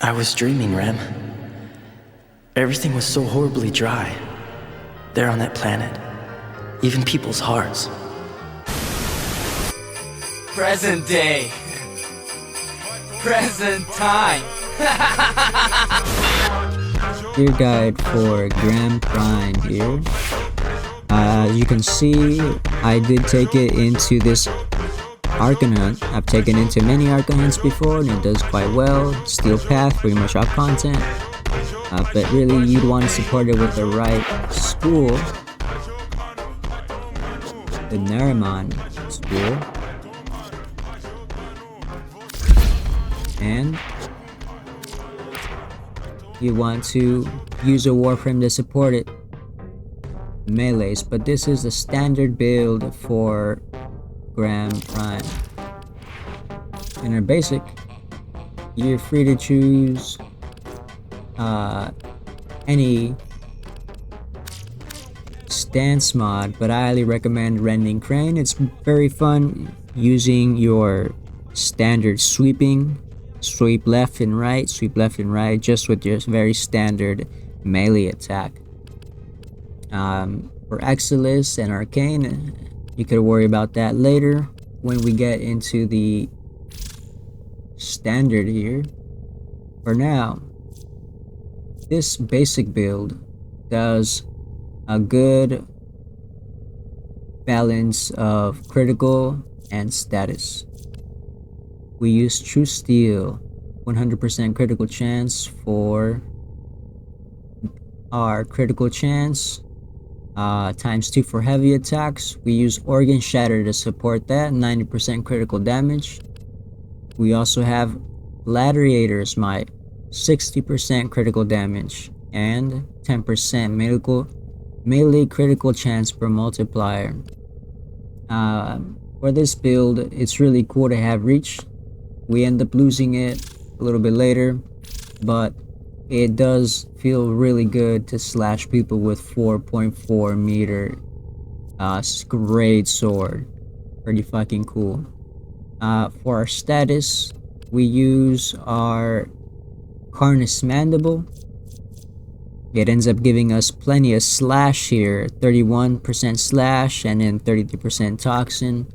I was dreaming, Rem. Everything was so horribly dry. There on that planet. Even people's hearts. Present day. Present time. Your guide for Grand Prime here. As you can see, I did take it into this Arcane Hunt. I've taken into many Arcane Hunts before and it does quite well. Steel Path, pretty much all content. But really, you'd want to support it with the right school. The Narimon school. And you want to use a Warframe to support it. Melees, but this is the standard build for Grand Prime. In our basic, you're free to choose any stance mod, but I highly recommend Rending Crane. It's very fun using your standard sweeping, sweep left and right, just with your very standard melee attack. For Exilus and Arcane, you could worry about that later when we get into the standard here. For now, this basic build does a good balance of critical and status. We use True Steel, 100% critical chance for our critical chance, times 2 for heavy attacks. We use Organ Shatter to support that, 90% critical damage. We also have Gladiator's Might, 60% critical damage and 10% melee critical chance per multiplier. For this build, it's really cool to have Reach. We end up losing it a little bit later, but it does feel really good to slash people with 4.4 meter great sword. Pretty fucking cool. For our status, we use our Carnus Mandible. It ends up giving us plenty of slash here, 31% slash and then 33% toxin.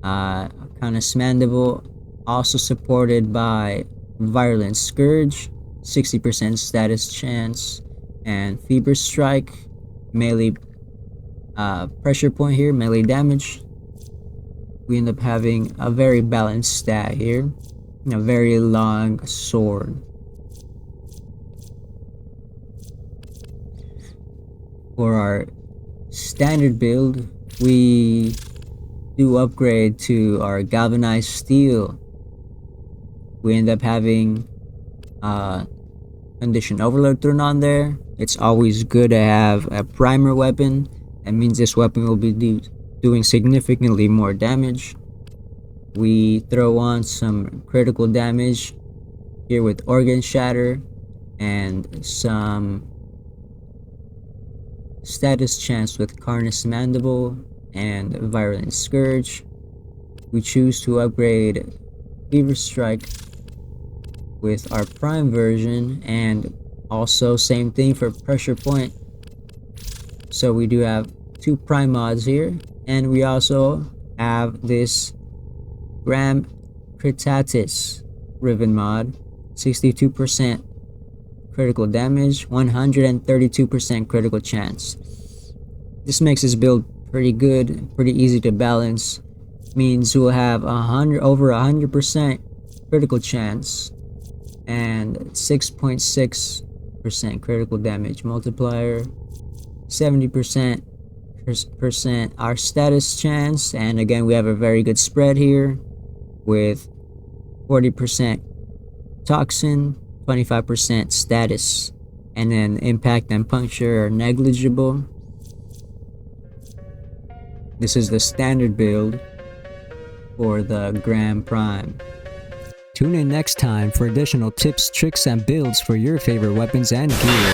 Carnus Mandible also supported by Virulent Scourge, 60% status chance, and Fever Strike, melee pressure point here, melee damage. We end up having a very balanced stat here, and a very long sword. For our standard build, we do upgrade to our Galvanized Steel. We end up having Condition Overload thrown on there. It's always good to have a primer weapon. That means this weapon will be doing significantly more damage. We throw on some critical damage here with Organ Shatter and some status chance with Carnus Mandible and Virulent Scourge. We choose to upgrade Fever Strike with our prime version, and also same thing for pressure point. So we do have 2 prime mods here, and we also have this Gram Critatis Riven mod, 62% critical damage, 132% critical chance. This makes this build pretty good, pretty easy to balance. Means we'll have over 100% critical chance and 6.6% critical damage multiplier, 70% our status chance, and again we have a very good spread here with 40% toxin, 25% status, and then impact and puncture are negligible. This is the standard build for the Grand Prime. Tune in next time for additional tips, tricks, and builds for your favorite weapons and gear.